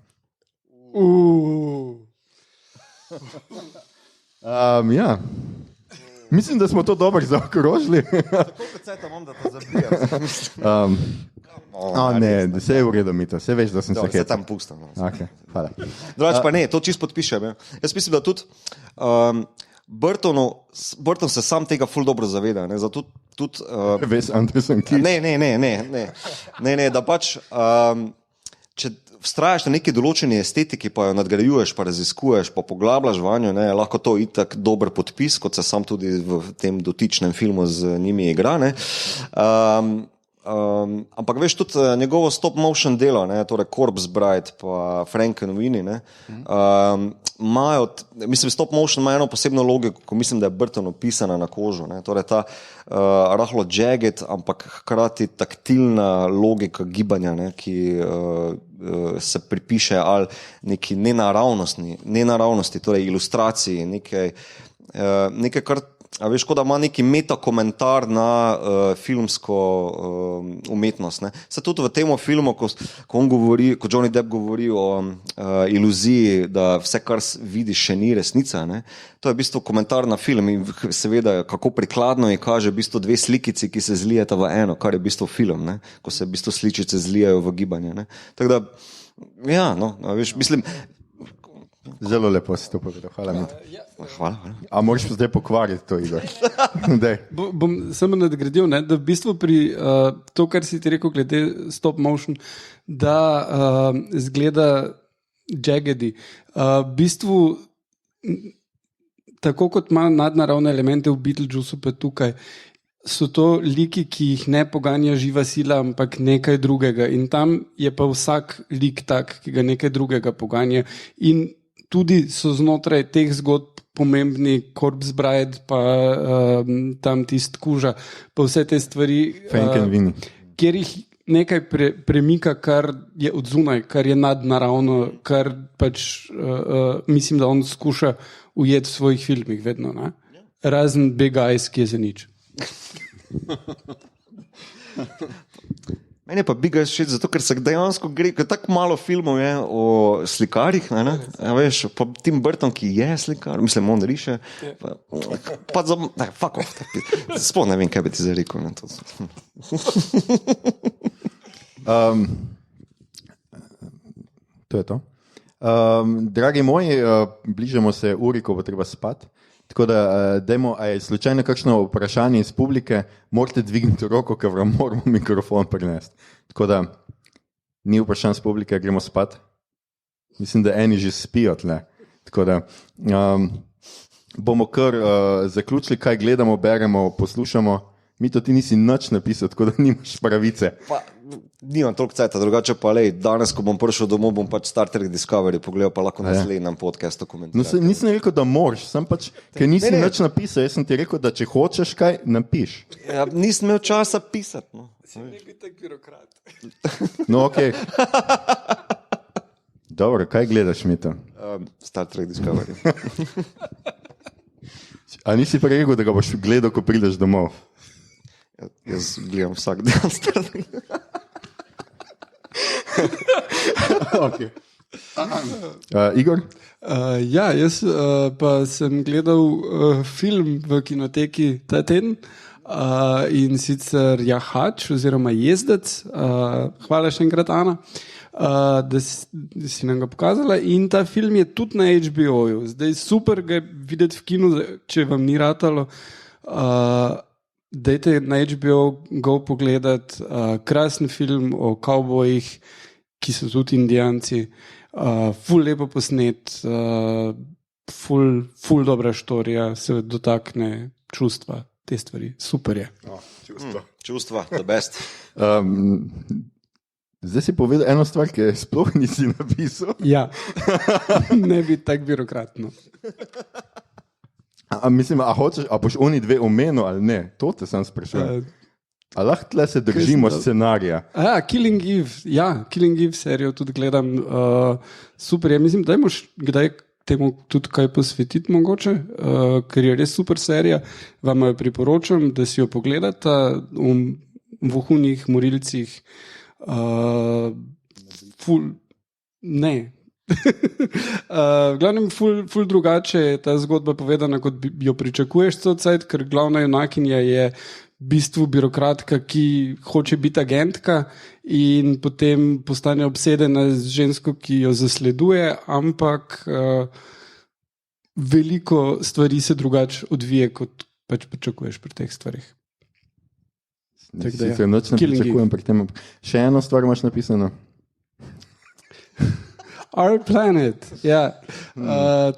Ja. Mislim, da smo to dobro zaokrožili. Tako peceta imam, da te zabijam. Ne, vse je v redu, Mito, vse veš, da sem se hecal. Vse tam pustam. Okay, hvala. Drugač pa ne, to čisto podpišem. Jaz mislim, da tudi Burton se sam tega ful dobro zaveda. Ne, zato tudi... Wes Anderson kič. Ne, da pač, če vztrajaš na neki določeni estetiki, pa jo nadgrajuješ, pa raziskuješ, pa poglabljaš vanjo, ne, lahko to itak dober podpis, kot se sam tudi v tem dotičnem filmu z njimi igra. Ne. Ampak veš tudi njegovo stop motion delo, ne, torej Corpse Bride pa Frankenweenie, ne, imajo, mislim, stop motion ima eno posebno logiko, ko mislim, da je Burton opisana na kožo, ne, torej ta rahlo jagged, ampak hkrati taktilna logika gibanja, ne, ki se pripiše ali neki nenaravnosti, torej ilustraciji, nekaj kar a veš, kot da ima neki metakomentar na filmsko umetnost. Ne. Se tudi v tem filmu, ko on govori, ko Johnny Depp govori o iluziji, da vse, kar vidiš, še ni resnica, ne. To je v bistvu komentar na film in seveda, kako prikladno je kaže v bistvu dve slikici, ki se zlijeta v eno, kar je v bistvu film, ne. Ko se v bistvu sličice zlijajo v gibanje. Ne. Tako da, ja, no, veš, mislim... Zelo lepo si to povedal, hvala mi. Hvala. A moraš zdaj pokvariti to, Igor? Bom samo nadgradil, ne, da v bistvu pri to, kar si ti rekel glede stop motion, da zgleda jaggedy. V bistvu, tako kot ima nadnaravne elemente v Beetlejuiceu, pa tukaj, so to liki, ki jih ne poganja živa sila, ampak nekaj drugega. In tam je pa vsak lik tak, ki ga nekaj drugega poganja. In tudi so znotraj teh zgodb pomembni Corpse Bride, pa tam tist kuža, pa vse te stvari, kjer jih nekaj premika, kar je od zunaj, kar je nadnaravno, kar pač mislim, da on skuša ujeti v svojih filmih vedno. Ne? Razen Big Eyes, ki je za nič. Meni je pa Biga všeč, zato ker se dejansko gre, ker tako malo filmov je o slikarjih, ne? Ja, veš, pa Tim Burton, ki je slikar, mislim, on riše, pa za, ne, fuck off, sploh ne vem, kaj bi ti zdaj rekel. To je to. Dragi moji, bližamo se uri, ko bo treba spati. Tako da, dajmo, a je slučajno kakšno vprašanje iz publike, morate dvigniti roko, ker vam moramo mikrofon prinesti. Tako da, ni vprašanj iz publike, gremo spat. Mislim, da eni že spijo tle. Tako da, bomo kar zaključili, kaj gledamo, beremo, poslušamo. Mi to ti nisi nič napisal, tako da nimaš pravice. Pa, nimam toliko cajta, drugače pa lej, danes, ko bom prišel domov, bom pač Star Trek Discovery pogledal, pa lahko naslednjem podcastu komentirati. No, nisem rekel, da moraš, sem pač, ker nisi nič napisal, jaz sem ti rekel, da če hočeš kaj, napiš. Ja, nisem imel časa pisati. No. Ne bi tak birokrat. No, okej. Dobro, kaj gledaš, Mito? Star Trek Discovery. A nisi pa rekel, da ga boš gledal, ko prideš domov? Jaz gledam vsak dan Star Trek. Okay. Igor? Ja, jaz pa sem gledal film v kinoteki ta teden in sicer Jahač oziroma Jezdec. Hvala še enkrat, Ana, da si nam ga pokazala. In ta film je tudi na HBO-ju. Zdaj super ga videti v kinu, če vam ni ratalo. Dajte na HBO Go pogledat, krasen film o kavbojih, ki so tudi Indijanci, ful lepo posnet, ful dobra štorija, se dotakne čustva, te stvari, super je. Čustva, the best. Zdaj si povedal eno stvar, ki sploh nisi napisal. Ja, ne bi tak birokratno. Mislim, a boš oni dve omenil ali ne? To te sem sprašal. A lahko tle se držimo scenarija? Killing Eve, ja, Killing Eve serijo tudi gledam. Super je, mislim, dajmo kdaj temu tudi kaj posvetiti mogoče, ker je res super serija. Vam jo priporočam, da si jo pogledate v vohunih morilcih. Ne. V glavnem ful drugače je ta zgodba povedana, kot bi jo pričakuješ cel-cajt, ker glavna junakinja je v bistvu birokratka, ki hoče biti agentka in potem postane obsedena z žensko, ki jo zasleduje, ampak veliko stvari se drugače odvije, kot pač pričakuješ pri teh stvarih. Sicer noč ne pričakujem pri tem. Še eno stvar imaš napisano? Our Planet, ja.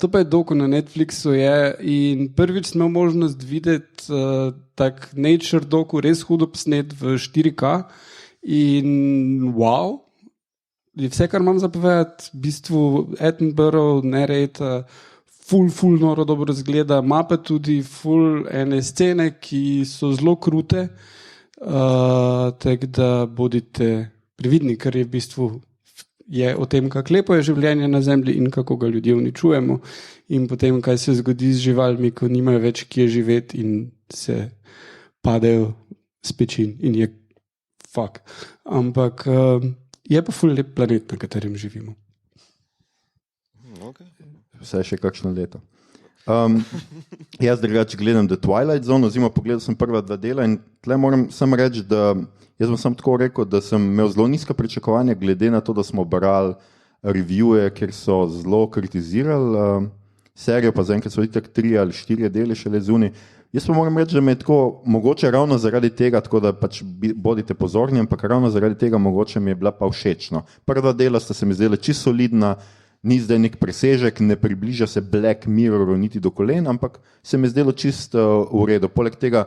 To pa je doku na Netflixu je in prvič smo možnost videti tak nature doku, res hudo posnet v 4K in wow, je vse, kar imam zapovedati, v bistvu Attenborough, narrator, ful noro dobro zgleda, ima pa tudi ful ene scene, ki so zelo krute, tako da bodite previdni, ker je v bistvu je o tem, kako lepo je življenje na zemlji in kako ga ljudje uničujemo in potem, kaj se zgodi z živalmi, ko nimajo več kje živeti in se padejo s pečin in je fuck. Ampak je pa ful lep planet, na katerem živimo. Okay. Vse še kakšno leto. Jaz drugače gledam The Twilight Zone, oziroma pogledal sem prva 2 dela in tle moram samo reči, da jaz bom samo tako rekel, da sem imel zelo nizka pričakovanja, glede na to, da smo brali revije, kjer so zelo kritizirali serijo, pa zaenkrat so itak 3 ali 4 deli šele zunaj. Jaz pa moram reči, da me je tako, mogoče ravno zaradi tega, tako da pač bodite pozorni, ampak ravno zaradi tega mogoče mi je bila pa všečno. Prva dela sta se mi zdela čisto solidna, ni zdaj nek presežek, ne približa se Black Mirroru niti do kolen, ampak se mi je zdelo čisto v redu. Poleg tega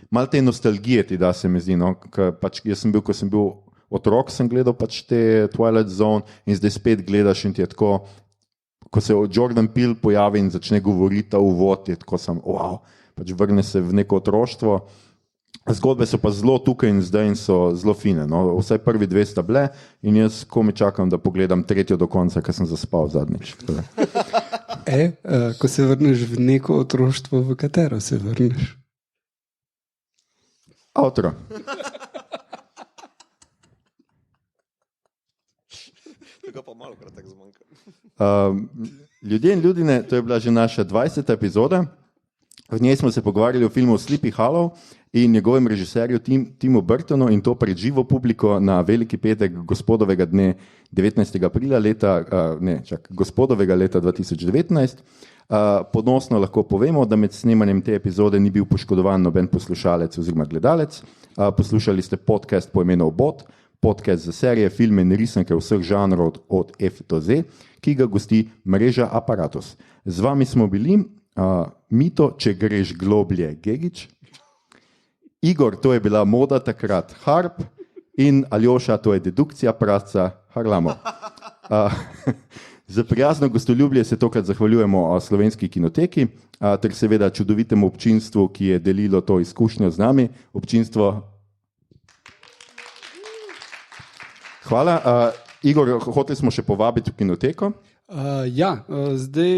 malo te nostalgije ti da, se mi zdi, no? Pač jaz sem bil, ko sem bil otrok, sem gledal pač te Twilight Zone in zdaj spet gledaš in ti je tako, ko se Jordan Peele pojavi in začne govoriti ta uvod, je tako sem, wow, pač vrne se v neko otroštvo. Zgodbe so pa zelo tukaj in zdaj in so zelo fine, no? Vsaj prvi 2 sta bile in jaz komi čakam, da pogledam 3. do konca, ker sem zaspal zadnjič. Ko se vrneš v neko otroštvo, v katero se vrneš? Outro. Tega pa malo krat tako zmanjka. Ljudje in ljudine, to je bila že naša 20. epizoda. V njej smo se pogovarjali o filmu Sleepy Hollow in njegovem režiserju Timu Burtonu in to pred živo publiko na Veliki petek gospodovega dne 19. aprila gospodovega leta 2019. Ponosno lahko povemo, da med snemanjem te epizode ni bil poškodovan noben poslušalec oziroma gledalec. Poslušali ste podcast po imenu Obot, podcast za serije, filme in risanke vseh žanrov od F do Z, ki ga gosti mreža Aparatus. Z vami smo bili Mito, če greš globlje, Gegič, Igor, to je bila moda takrat, Harp, in Aljoša, to je dedukcija prasca, Harlamo. Za prijazno gostoljubje se tokrat zahvaljujemo Slovenski kinoteki ter seveda čudovitemu občinstvu, ki je delilo to izkušnjo z nami. Občinstvo. Hvala. Igor, hoteli smo še povabiti v kinoteko. Zdaj...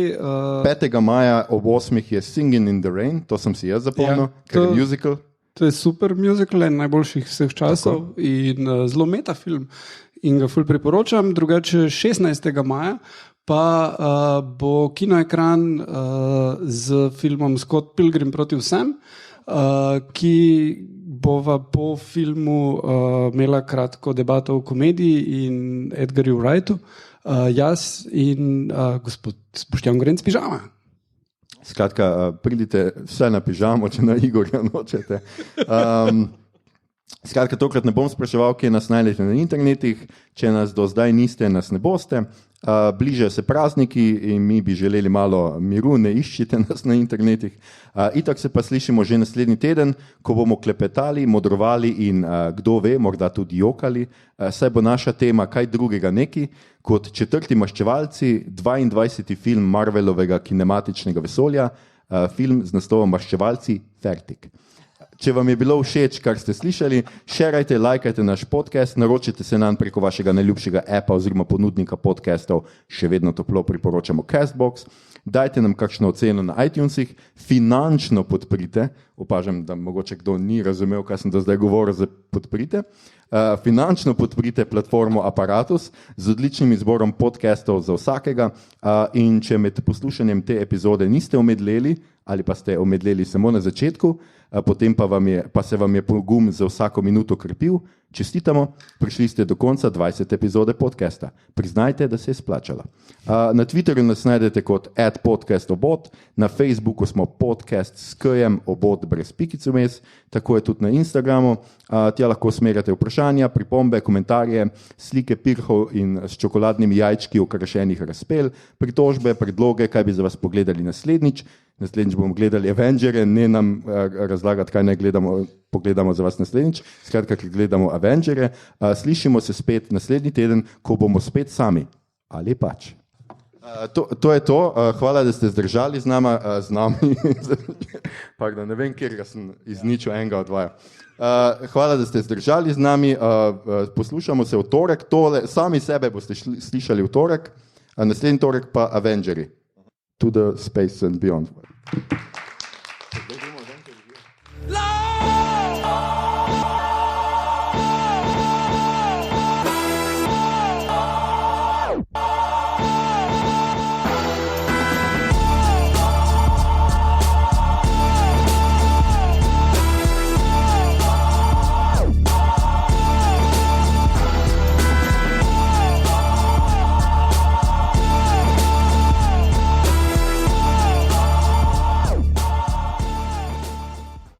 5. maja ob 8. je Singing in the Rain, to sem si jaz zapomnil, ker je musical. To je super musical, en najboljših vseh časov in zelo meta film in ga ful priporočam. Drugače 16. maja pa bo kinoekran z filmom Scott Pilgrim proti vsem, ki bova po filmu imela kratko debato o komediji in Edgarju Wrightu, jaz in gospod Boštjan Gorenc Pižama. Skratka, pridite vse na pižamo, če na Igorja nočete. Skratka, tokrat ne bom spraševal, kje nas najdete na internetih, če nas do zdaj niste, nas ne boste. Bližajo se prazniki in mi bi želeli malo miru, ne iščite nas na internetih. Itak se pa slišimo že naslednji teden, ko bomo klepetali, modrovali in kdo ve, morda tudi jokali. Saj bo naša tema kaj drugega neki, kot 4. Maščevalci, 22. film Marvelovega kinematičnega vesolja, film z naslovom Maščevalci Fertik. Če vam je bilo všeč, kar ste slišali, šerajte, lajkajte naš podcast, naročite se nam preko vašega najljubšega appa oziroma ponudnika podcastov, še vedno toplo priporočamo Castbox, dajte nam kakšno oceno na iTunesih, finančno podprite, opažam, da mogoče kdo ni razumel, kaj sem do zdaj govoril, za podprite, finančno podprite platformo Aparatus z odličnim izborom podcastov za vsakega in če med poslušanjem te epizode niste omedleli ali pa ste omedleli samo na začetku, potem pa se vam je pogum za vsako minuto krepil, čestitamo, prišli ste do konca 20. epizode podcasta. Priznajte, da se je splačala. Na Twitterju nas najdete kot @podcastobot, na Facebooku smo podcast s K-jem obot brez pikic vmes, tako je tudi na Instagramu. Tja lahko smerjate vprašanja, pripombe, komentarje, slike pirhov in s čokoladnimi jajčki okrašenih razpel, pritožbe, predloge, kaj bi za vas pogledali naslednjič. Naslednjič bomo gledali Avengere, ne nam razlagati, kaj ne pogledamo za vas naslednjič. Skratka, ker gledamo Avengere. Slišimo se spet naslednji teden, ko bomo spet sami. Ali pač. To je to. Hvala, da ste zdržali z nami. Pardon, ne vem, kjer sem izničil enega od dvaja. Hvala, da ste zdržali z nami. Poslušamo se v torek. Sami sebe boste slišali v torek. Naslednji torek pa Avengeri. To the space and beyond.